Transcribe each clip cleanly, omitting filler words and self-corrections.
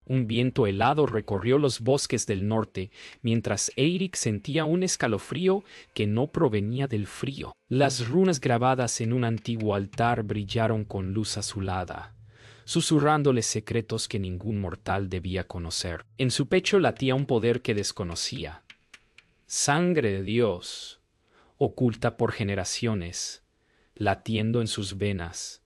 Un viento helado recorrió los bosques del norte, mientras Eirik sentía un escalofrío que no provenía del frío. Las runas grabadas en un antiguo altar brillaron con luz azulada, susurrándole secretos que ningún mortal debía conocer. En su pecho latía un poder que desconocía. Sangre de Dios, oculta por generaciones, latiendo en sus venas.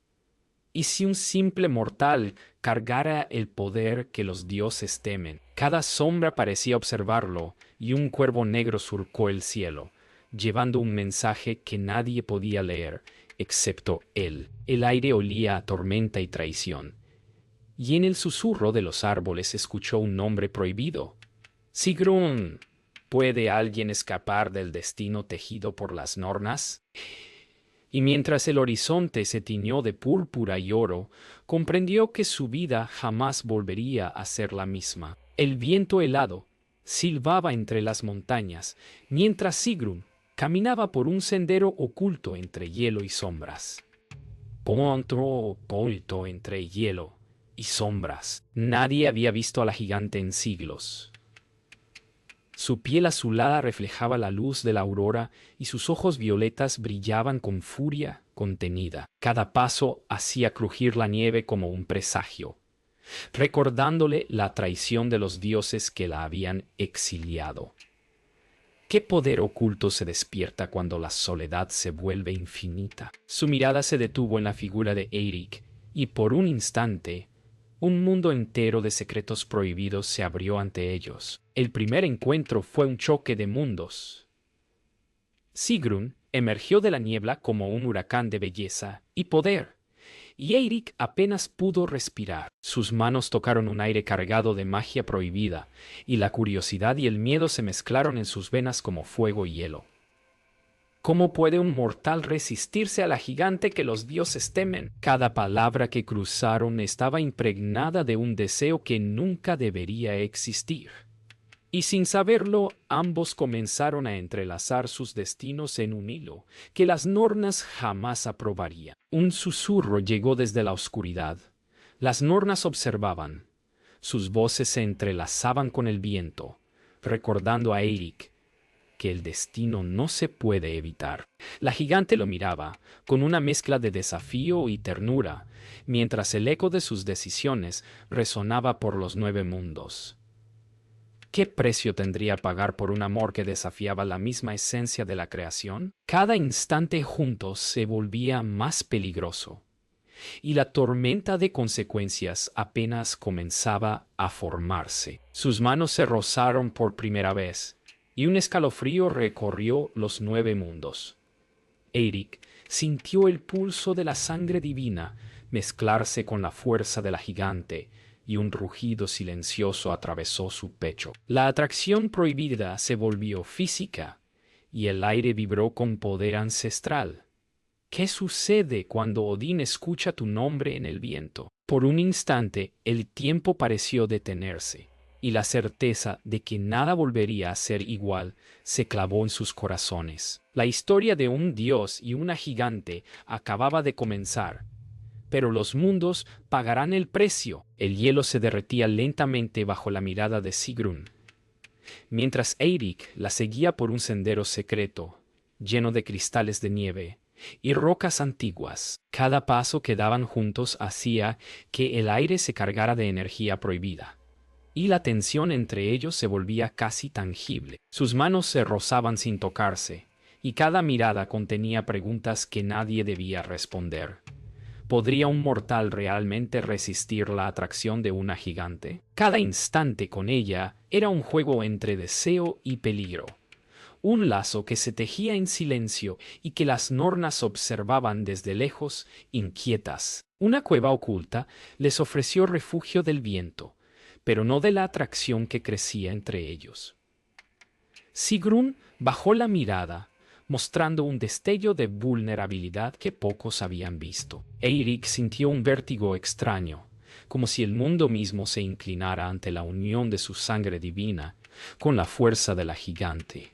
¿Y si un simple mortal cargara el poder que los dioses temen? Cada sombra parecía observarlo, y un cuervo negro surcó el cielo, llevando un mensaje que nadie podía leer, excepto él. El aire olía a tormenta y traición, y en el susurro de los árboles escuchó un nombre prohibido. Sigrun. ¿Puede alguien escapar del destino tejido por las nornas? Y mientras el horizonte se tiñó de púrpura y oro, comprendió que su vida jamás volvería a ser la misma. El viento helado silbaba entre las montañas, mientras Sigrun caminaba por un sendero oculto entre hielo y sombras. Oculto entre hielo y sombras. Nadie había visto a la gigante en siglos. Su piel azulada reflejaba la luz de la aurora y sus ojos violetas brillaban con furia contenida. Cada paso hacía crujir la nieve como un presagio, recordándole la traición de los dioses que la habían exiliado. ¿Qué poder oculto se despierta cuando la soledad se vuelve infinita? Su mirada se detuvo en la figura de Eirik, y por un instante un mundo entero de secretos prohibidos se abrió ante ellos. El primer encuentro fue un choque de mundos. Sigrun emergió de la niebla como un huracán de belleza y poder, y Eirik apenas pudo respirar. Sus manos tocaron un aire cargado de magia prohibida, y la curiosidad y el miedo se mezclaron en sus venas como fuego y hielo. ¿Cómo puede un mortal resistirse a la gigante que los dioses temen? Cada palabra que cruzaron estaba impregnada de un deseo que nunca debería existir. Y sin saberlo, ambos comenzaron a entrelazar sus destinos en un hilo que las nornas jamás aprobarían. Un susurro llegó desde la oscuridad. Las nornas observaban. Sus voces se entrelazaban con el viento, recordando a Eirik que el destino no se puede evitar. La gigante lo miraba, con una mezcla de desafío y ternura, mientras el eco de sus decisiones resonaba por los 9 mundos. ¿Qué precio tendría pagar por un amor que desafiaba la misma esencia de la creación? Cada instante juntos se volvía más peligroso, y la tormenta de consecuencias apenas comenzaba a formarse. Sus manos se rozaron por primera vez, y un escalofrío recorrió los 9 mundos. Eirik sintió el pulso de la sangre divina mezclarse con la fuerza de la gigante, y un rugido silencioso atravesó su pecho. La atracción prohibida se volvió física, y el aire vibró con poder ancestral. ¿Qué sucede cuando Odín escucha tu nombre en el viento? Por un instante, el tiempo pareció detenerse, y la certeza de que nada volvería a ser igual se clavó en sus corazones. La historia de un dios y una gigante acababa de comenzar, pero los mundos pagarán el precio. El hielo se derretía lentamente bajo la mirada de Sigrun, mientras Eirik la seguía por un sendero secreto, lleno de cristales de nieve y rocas antiguas. Cada paso que daban juntos hacía que el aire se cargara de energía prohibida, y la tensión entre ellos se volvía casi tangible. Sus manos se rozaban sin tocarse, y cada mirada contenía preguntas que nadie debía responder. ¿Podría un mortal realmente resistir la atracción de una gigante? Cada instante con ella era un juego entre deseo y peligro, un lazo que se tejía en silencio y que las nornas observaban desde lejos, inquietas. Una cueva oculta les ofreció refugio del viento, pero no de la atracción que crecía entre ellos. Sigrun bajó la mirada, mostrando un destello de vulnerabilidad que pocos habían visto. Eirik sintió un vértigo extraño, como si el mundo mismo se inclinara ante la unión de su sangre divina con la fuerza de la gigante.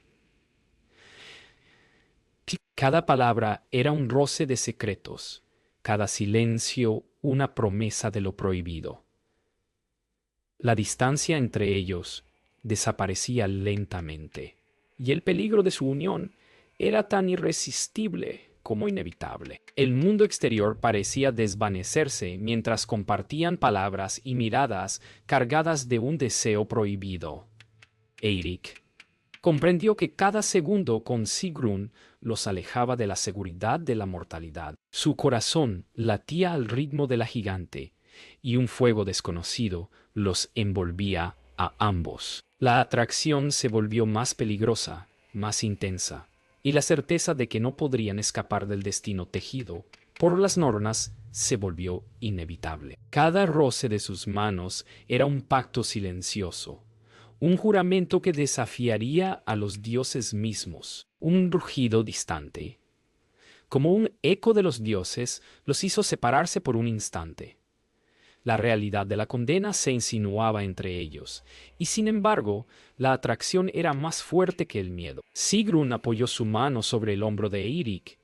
Cada palabra era un roce de secretos, cada silencio una promesa de lo prohibido. La distancia entre ellos desaparecía lentamente, y el peligro de su unión era tan irresistible como inevitable. El mundo exterior parecía desvanecerse mientras compartían palabras y miradas cargadas de un deseo prohibido. Eirik comprendió que cada segundo con Sigrun los alejaba de la seguridad de la mortalidad. Su corazón latía al ritmo de la gigante, y un fuego desconocido los envolvía a ambos. La atracción se volvió más peligrosa, más intensa, y la certeza de que no podrían escapar del destino tejido por las nornas se volvió inevitable. Cada roce de sus manos era un pacto silencioso, un juramento que desafiaría a los dioses mismos. Un rugido distante, como un eco de los dioses, los hizo separarse por un instante. La realidad de la condena se insinuaba entre ellos, y sin embargo, la atracción era más fuerte que el miedo. Sigrun apoyó su mano sobre el hombro de Eirik,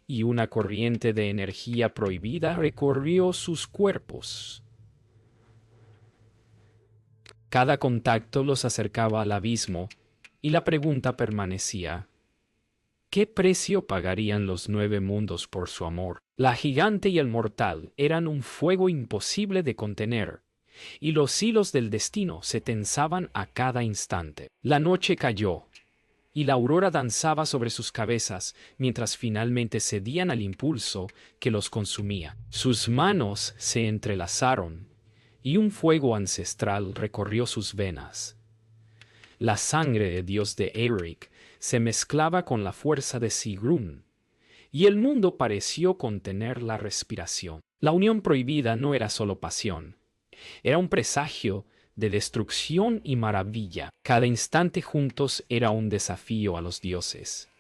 y una corriente de energía prohibida recorrió sus cuerpos. Cada contacto los acercaba al abismo, y la pregunta permanecía: ¿qué precio pagarían los 9 mundos por su amor? La gigante y el mortal eran un fuego imposible de contener, y los hilos del destino se tensaban a cada instante. La noche cayó, y la aurora danzaba sobre sus cabezas mientras finalmente cedían al impulso que los consumía. Sus manos se entrelazaron, y un fuego ancestral recorrió sus venas. La sangre de Dios de Eirik se mezclaba con la fuerza de Sigrun, y el mundo pareció contener la respiración. La unión prohibida no era solo pasión, era un presagio de destrucción y maravilla. Cada instante juntos era un desafío a los dioses,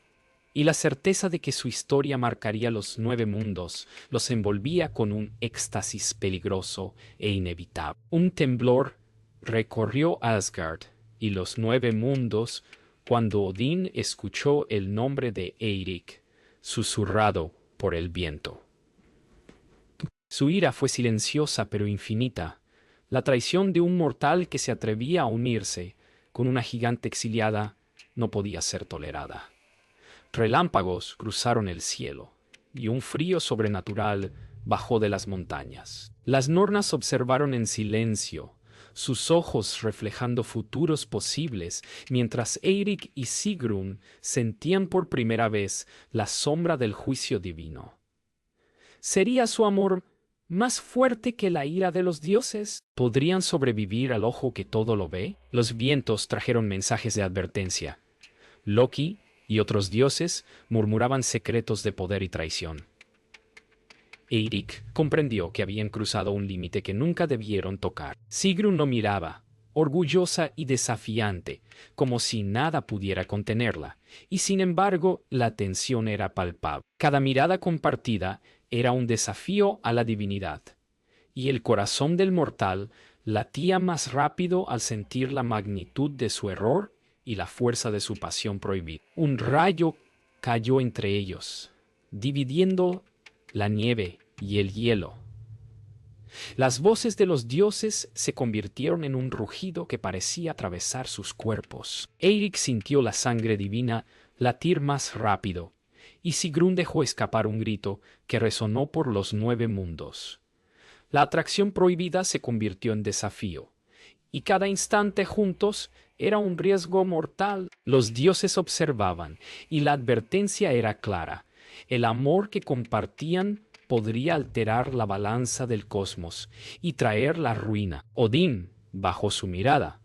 y la certeza de que su historia marcaría los 9 mundos los envolvía con un éxtasis peligroso e inevitable. Un temblor recorrió Asgard y los 9 mundos cuando Odín escuchó el nombre de Eirik, susurrado por el viento. Su ira fue silenciosa pero infinita, la traición de un mortal que se atrevía a unirse con una gigante exiliada no podía ser tolerada. Relámpagos cruzaron el cielo, y un frío sobrenatural bajó de las montañas. Las nornas observaron en silencio, sus ojos reflejando futuros posibles, mientras Eirik y Sigrun sentían por primera vez la sombra del juicio divino. ¿Sería su amor más fuerte que la ira de los dioses? ¿Podrían sobrevivir al ojo que todo lo ve? Los vientos trajeron mensajes de advertencia. Loki y otros dioses murmuraban secretos de poder y traición. Eirik comprendió que habían cruzado un límite que nunca debieron tocar. Sigrun lo miraba, orgullosa y desafiante, como si nada pudiera contenerla, y sin embargo la tensión era palpable. Cada mirada compartida era un desafío a la divinidad, y el corazón del mortal latía más rápido al sentir la magnitud de su error y la fuerza de su pasión prohibida. Un rayo cayó entre ellos, dividiendo la nieve y el hielo. Las voces de los dioses se convirtieron en un rugido que parecía atravesar sus cuerpos. Eirik sintió la sangre divina latir más rápido, y Sigrun dejó escapar un grito que resonó por los 9 mundos. La atracción prohibida se convirtió en desafío, y cada instante juntos era un riesgo mortal. Los dioses observaban, y la advertencia era clara: el amor que compartían podría alterar la balanza del cosmos y traer la ruina. Odín bajó su mirada,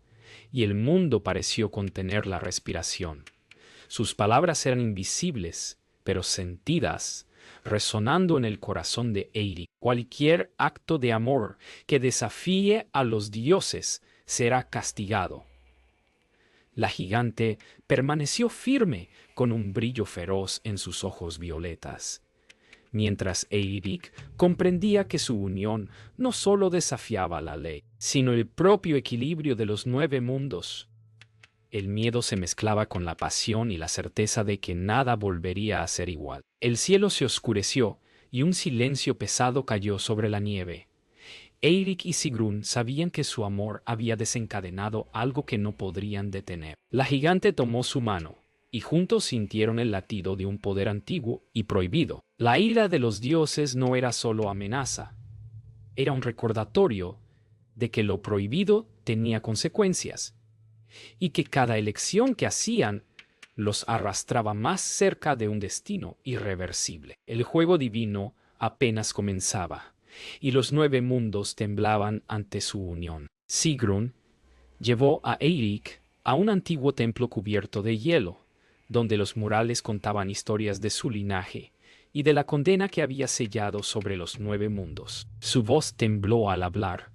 y el mundo pareció contener la respiración. Sus palabras eran invisibles, pero sentidas, resonando en el corazón de Eirik. Cualquier acto de amor que desafíe a los dioses será castigado. La gigante permaneció firme, con un brillo feroz en sus ojos violetas, mientras Eirik comprendía que su unión no solo desafiaba la ley, sino el propio equilibrio de los 9 mundos. El miedo se mezclaba con la pasión y la certeza de que nada volvería a ser igual. El cielo se oscureció y un silencio pesado cayó sobre la nieve. Eirik y Sigrun sabían que su amor había desencadenado algo que no podrían detener. La gigante tomó su mano, y juntos sintieron el latido de un poder antiguo y prohibido. La ira de los dioses no era solo amenaza, era un recordatorio de que lo prohibido tenía consecuencias, y que cada elección que hacían los arrastraba más cerca de un destino irreversible. El juego divino apenas comenzaba, y los 9 mundos temblaban ante su unión. Sigrun llevó a Eirik a un antiguo templo cubierto de hielo, donde los murales contaban historias de su linaje y de la condena que había sellado sobre los 9 mundos. Su voz tembló al hablar,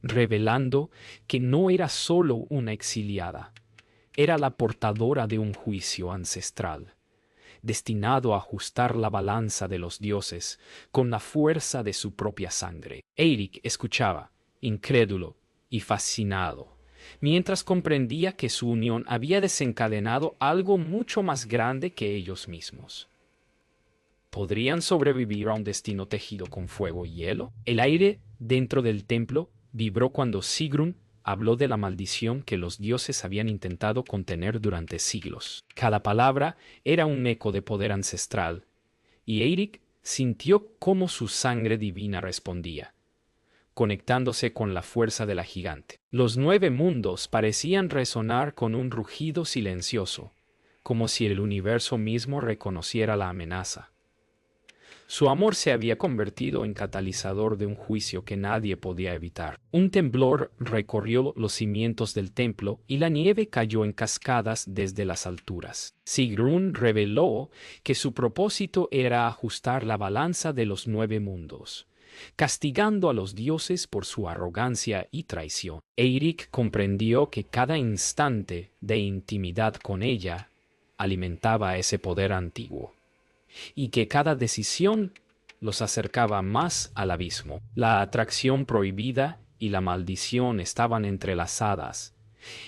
revelando que no era solo una exiliada, era la portadora de un juicio ancestral, destinado a ajustar la balanza de los dioses con la fuerza de su propia sangre. Eirik escuchaba, incrédulo y fascinado, mientras comprendía que su unión había desencadenado algo mucho más grande que ellos mismos. ¿Podrían sobrevivir a un destino tejido con fuego y hielo? El aire dentro del templo vibró cuando Sigrun habló de la maldición que los dioses habían intentado contener durante siglos. Cada palabra era un eco de poder ancestral, y Eirik sintió cómo su sangre divina respondía, conectándose con la fuerza de la gigante. Los 9 mundos parecían resonar con un rugido silencioso, como si el universo mismo reconociera la amenaza. Su amor se había convertido en catalizador de un juicio que nadie podía evitar. Un temblor recorrió los cimientos del templo y la nieve cayó en cascadas desde las alturas. Sigrun reveló que su propósito era ajustar la balanza de los 9 mundos, castigando a los dioses por su arrogancia y traición. Eirik comprendió que cada instante de intimidad con ella alimentaba ese poder antiguo, y que cada decisión los acercaba más al abismo. La atracción prohibida y la maldición estaban entrelazadas,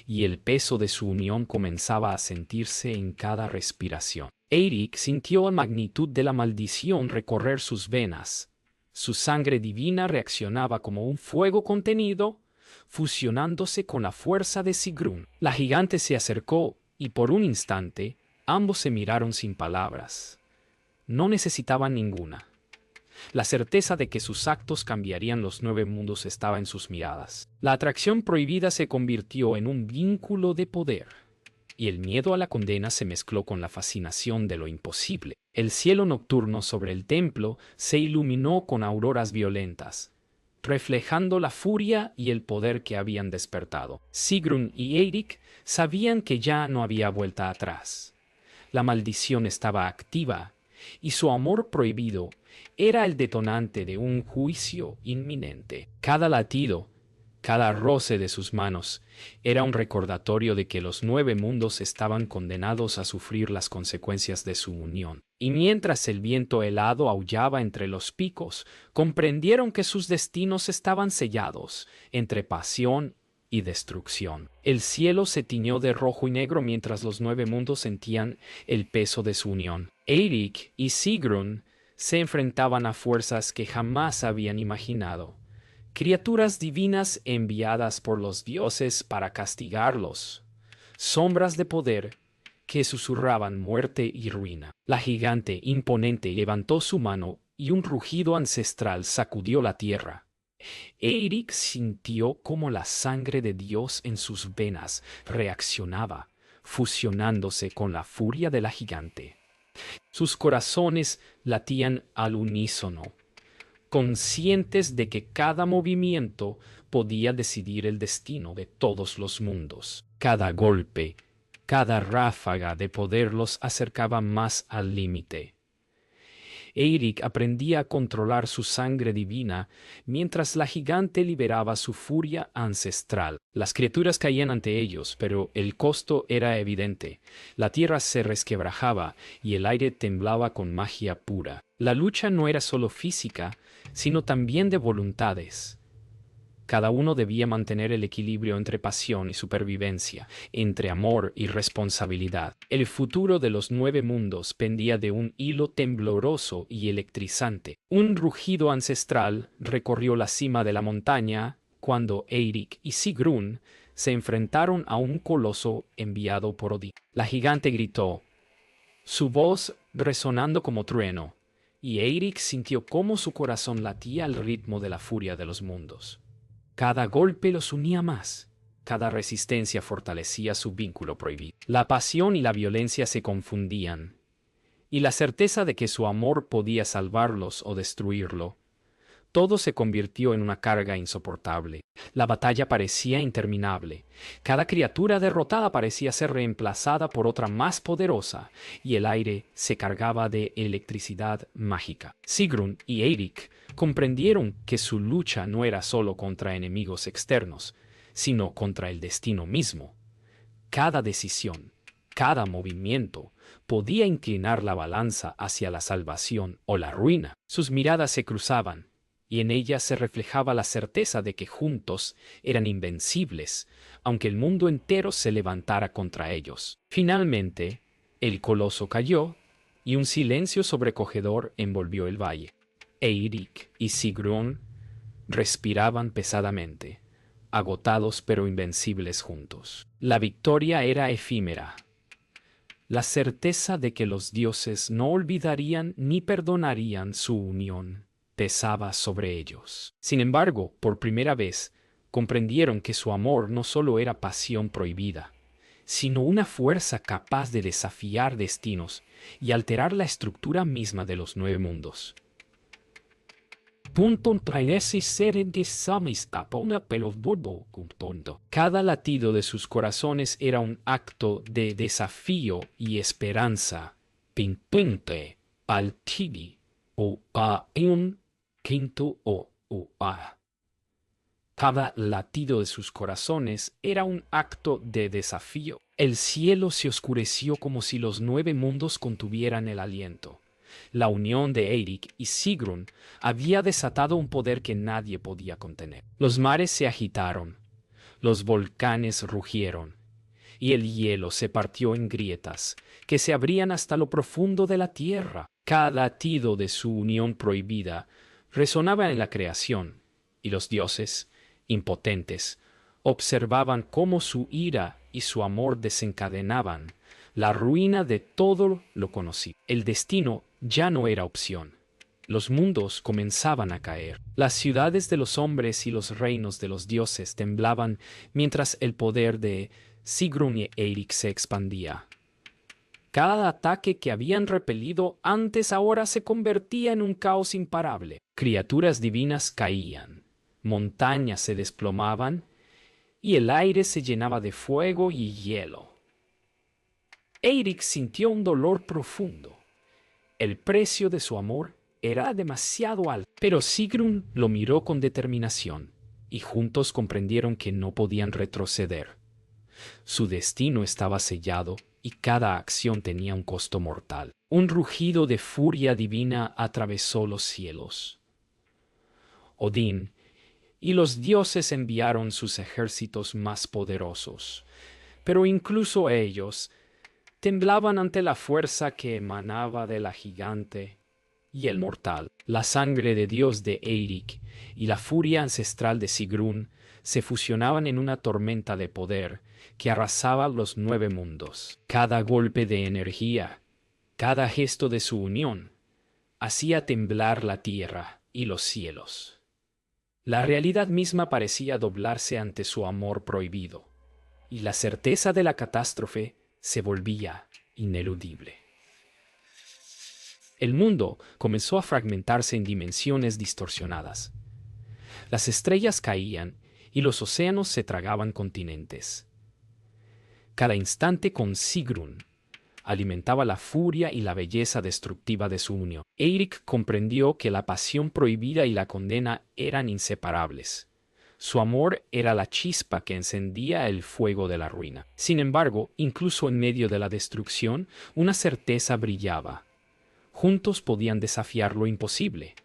y el peso de su unión comenzaba a sentirse en cada respiración. Eirik sintió la magnitud de la maldición recorrer sus venas. Su sangre divina reaccionaba como un fuego contenido, fusionándose con la fuerza de Sigrun. La gigante se acercó, y por un instante, ambos se miraron sin palabras. No necesitaban ninguna. La certeza de que sus actos cambiarían los 9 mundos estaba en sus miradas. La atracción prohibida se convirtió en un vínculo de poder, y el miedo a la condena se mezcló con la fascinación de lo imposible. El cielo nocturno sobre el templo se iluminó con auroras violentas, reflejando la furia y el poder que habían despertado. Sigrun y Eirik sabían que ya no había vuelta atrás. La maldición estaba activa, y su amor prohibido era el detonante de un juicio inminente. Cada latido, cada roce de sus manos, era un recordatorio de que los 9 mundos estaban condenados a sufrir las consecuencias de su unión. Y mientras el viento helado aullaba entre los picos, comprendieron que sus destinos estaban sellados entre pasión y destrucción. El cielo se tiñó de rojo y negro mientras los 9 mundos sentían el peso de su unión. Eirik y Sigrun se enfrentaban a fuerzas que jamás habían imaginado, criaturas divinas enviadas por los dioses para castigarlos, sombras de poder que susurraban muerte y ruina. La gigante imponente levantó su mano y un rugido ancestral sacudió la tierra. Eirik sintió cómo la sangre de Dios en sus venas reaccionaba, fusionándose con la furia de la gigante. Sus corazones latían al unísono, conscientes de que cada movimiento podía decidir el destino de todos los mundos. Cada golpe, cada ráfaga de poder los acercaba más al límite. Eirik aprendía a controlar su sangre divina mientras la gigante liberaba su furia ancestral. Las criaturas caían ante ellos, pero el costo era evidente. La tierra se resquebrajaba y el aire temblaba con magia pura. La lucha no era solo física, sino también de voluntades. Cada uno debía mantener el equilibrio entre pasión y supervivencia, entre amor y responsabilidad. El futuro de los 9 mundos pendía de un hilo tembloroso y electrizante. Un rugido ancestral recorrió la cima de la montaña cuando Eirik y Sigrun se enfrentaron a un coloso enviado por Odín. La gigante gritó, su voz resonando como trueno, y Eirik sintió cómo su corazón latía al ritmo de la furia de los mundos. Cada golpe los unía más, cada resistencia fortalecía su vínculo prohibido. La pasión y la violencia se confundían, y la certeza de que su amor podía salvarlos o destruirlo. Todo se convirtió en una carga insoportable. La batalla parecía interminable. Cada criatura derrotada parecía ser reemplazada por otra más poderosa, y el aire se cargaba de electricidad mágica. Sigrun y Eirik comprendieron que su lucha no era solo contra enemigos externos, sino contra el destino mismo. Cada decisión, cada movimiento, podía inclinar la balanza hacia la salvación o la ruina. Sus miradas se cruzaban, y en ellas se reflejaba la certeza de que juntos eran invencibles, aunque el mundo entero se levantara contra ellos. Finalmente, el coloso cayó, y un silencio sobrecogedor envolvió el valle. Eirik y Sigrun respiraban pesadamente, agotados pero invencibles juntos. La victoria era efímera. La certeza de que los dioses no olvidarían ni perdonarían su unión pesaba sobre ellos. Sin embargo, por primera vez, comprendieron que su amor no solo era pasión prohibida, sino una fuerza capaz de desafiar destinos y alterar la estructura misma de los 9 mundos. Cada latido de sus corazones era un acto de desafío y esperanza. Cada latido de sus corazones era un acto de desafío. El cielo se oscureció como si los 9 mundos contuvieran el aliento. La unión de Eirik y Sigrun había desatado un poder que nadie podía contener. Los mares se agitaron, los volcanes rugieron, y el hielo se partió en grietas que se abrían hasta lo profundo de la tierra. Cada latido de su unión prohibida resonaba en la creación, y los dioses, impotentes, observaban cómo su ira y su amor desencadenaban la ruina de todo lo conocido. El destino ya no era opción. Los mundos comenzaban a caer. Las ciudades de los hombres y los reinos de los dioses temblaban mientras el poder de Sigrun y Eirik se expandía. Cada ataque que habían repelido antes ahora se convertía en un caos imparable. Criaturas divinas caían, montañas se desplomaban y el aire se llenaba de fuego y hielo. Eirik sintió un dolor profundo. El precio de su amor era demasiado alto, pero Sigrun lo miró con determinación, y juntos comprendieron que no podían retroceder. Su destino estaba sellado, y cada acción tenía un costo mortal. Un rugido de furia divina atravesó los cielos. Odín y los dioses enviaron sus ejércitos más poderosos, pero incluso ellos temblaban ante la fuerza que emanaba de la gigante y el mortal. La sangre de Dios de Eirik y la furia ancestral de Sigrun se fusionaban en una tormenta de poder que arrasaba los 9 mundos. Cada golpe de energía, cada gesto de su unión, hacía temblar la tierra y los cielos. La realidad misma parecía doblarse ante su amor prohibido, y la certeza de la catástrofe se volvía ineludible. El mundo comenzó a fragmentarse en dimensiones distorsionadas. Las estrellas caían y los océanos se tragaban continentes. Cada instante con Sigrun alimentaba la furia y la belleza destructiva de su unión. Eirik comprendió que la pasión prohibida y la condena eran inseparables. Su amor era la chispa que encendía el fuego de la ruina. Sin embargo, incluso en medio de la destrucción, una certeza brillaba. Juntos podían desafiar lo imposible.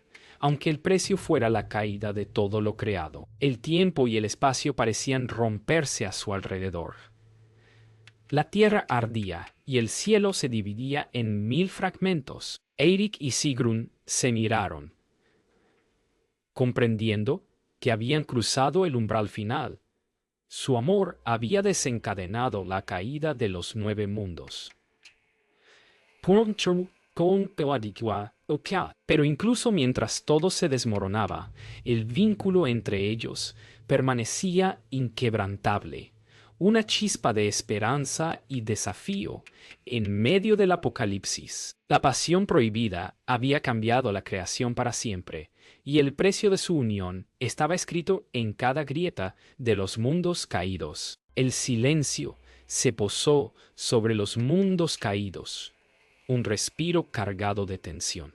aunque el precio fuera la caída de todo lo creado. El tiempo y el espacio parecían romperse a su alrededor. La tierra ardía y el cielo se dividía en 1000 fragmentos. Eirik y Sigrun se miraron, comprendiendo que habían cruzado el umbral final. Su amor había desencadenado la caída de los 9 mundos. Pero incluso mientras todo se desmoronaba, el vínculo entre ellos permanecía inquebrantable. Una chispa de esperanza y desafío en medio del apocalipsis. La pasión prohibida había cambiado la creación para siempre, y el precio de su unión estaba escrito en cada grieta de los mundos caídos. El silencio se posó sobre los mundos caídos, un respiro cargado de tensión.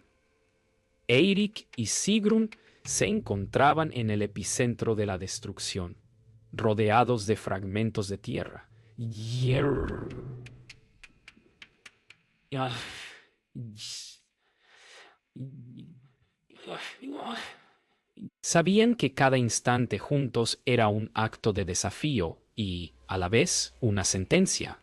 Eirik y Sigrun se encontraban en el epicentro de la destrucción, rodeados de fragmentos de tierra. Sabían que cada instante juntos era un acto de desafío y, a la vez, una sentencia.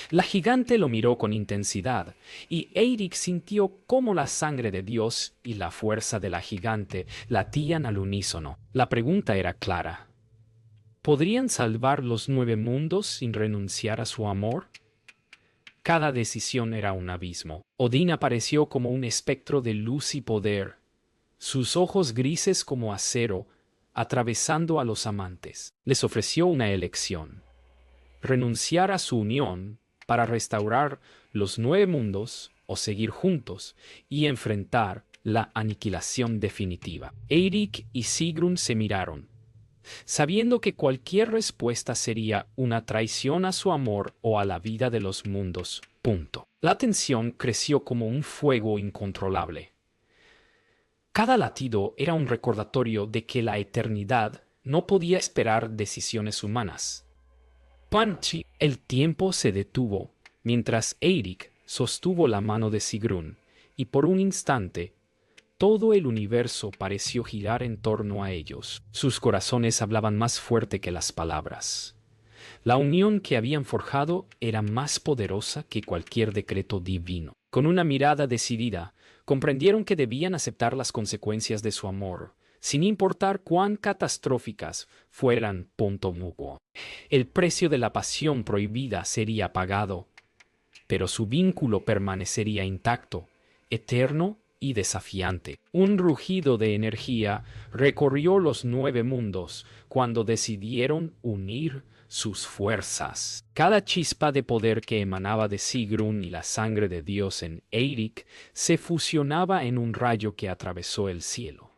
La gigante lo miró con intensidad, y Eirik sintió cómo la sangre de Dios y la fuerza de la gigante latían al unísono. La pregunta era clara. ¿Podrían salvar los 9 mundos sin renunciar a su amor? Cada decisión era un abismo. Odín apareció como un espectro de luz y poder, sus ojos grises como acero, atravesando a los amantes. Les ofreció una elección: renunciar a su unión para restaurar los 9 mundos o seguir juntos y enfrentar la aniquilación definitiva. Eirik y Sigrun se miraron, sabiendo que cualquier respuesta sería una traición a su amor o a la vida de los mundos. Punto. La tensión creció como un fuego incontrolable. Cada latido era un recordatorio de que la eternidad no podía esperar decisiones humanas. Panchi. El tiempo se detuvo mientras Eirik sostuvo la mano de Sigrun, y por un instante todo el universo pareció girar en torno a ellos. Sus corazones hablaban más fuerte que las palabras. La unión que habían forjado era más poderosa que cualquier decreto divino. Con una mirada decidida, comprendieron que debían aceptar las consecuencias de su amor, sin importar cuán catastróficas fueran. El precio de la pasión prohibida sería pagado, pero su vínculo permanecería intacto, eterno y desafiante. Un rugido de energía recorrió los 9 mundos cuando decidieron unir sus fuerzas. Cada chispa de poder que emanaba de Sigrun y la sangre de Dios en Eirik se fusionaba en un rayo que atravesó el cielo,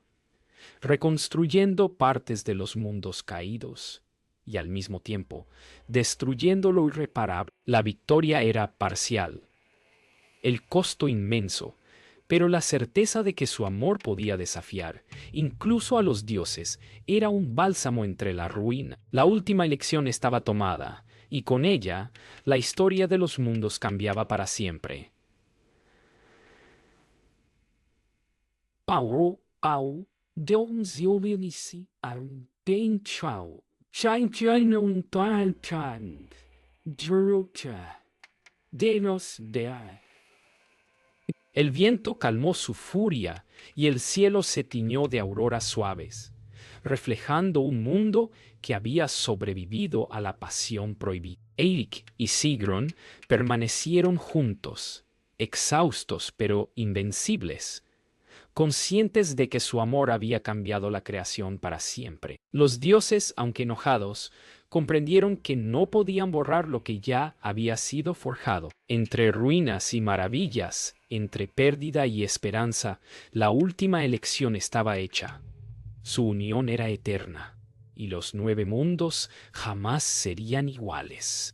reconstruyendo partes de los mundos caídos y al mismo tiempo destruyendo lo irreparable. La victoria era parcial, el costo inmenso, pero la certeza de que su amor podía desafiar incluso a los dioses era un bálsamo entre la ruina. La última elección estaba tomada, y con ella la historia de los mundos cambiaba para siempre. El viento calmó su furia y el cielo se tiñó de auroras suaves, reflejando un mundo que había sobrevivido a la pasión prohibida. Eirik y Sigrun permanecieron juntos, exhaustos pero invencibles, conscientes de que su amor había cambiado la creación para siempre. Los dioses, aunque enojados, comprendieron que no podían borrar lo que ya había sido forjado. Entre ruinas y maravillas, entre pérdida y esperanza, la última elección estaba hecha. Su unión era eterna, y los 9 mundos jamás serían iguales.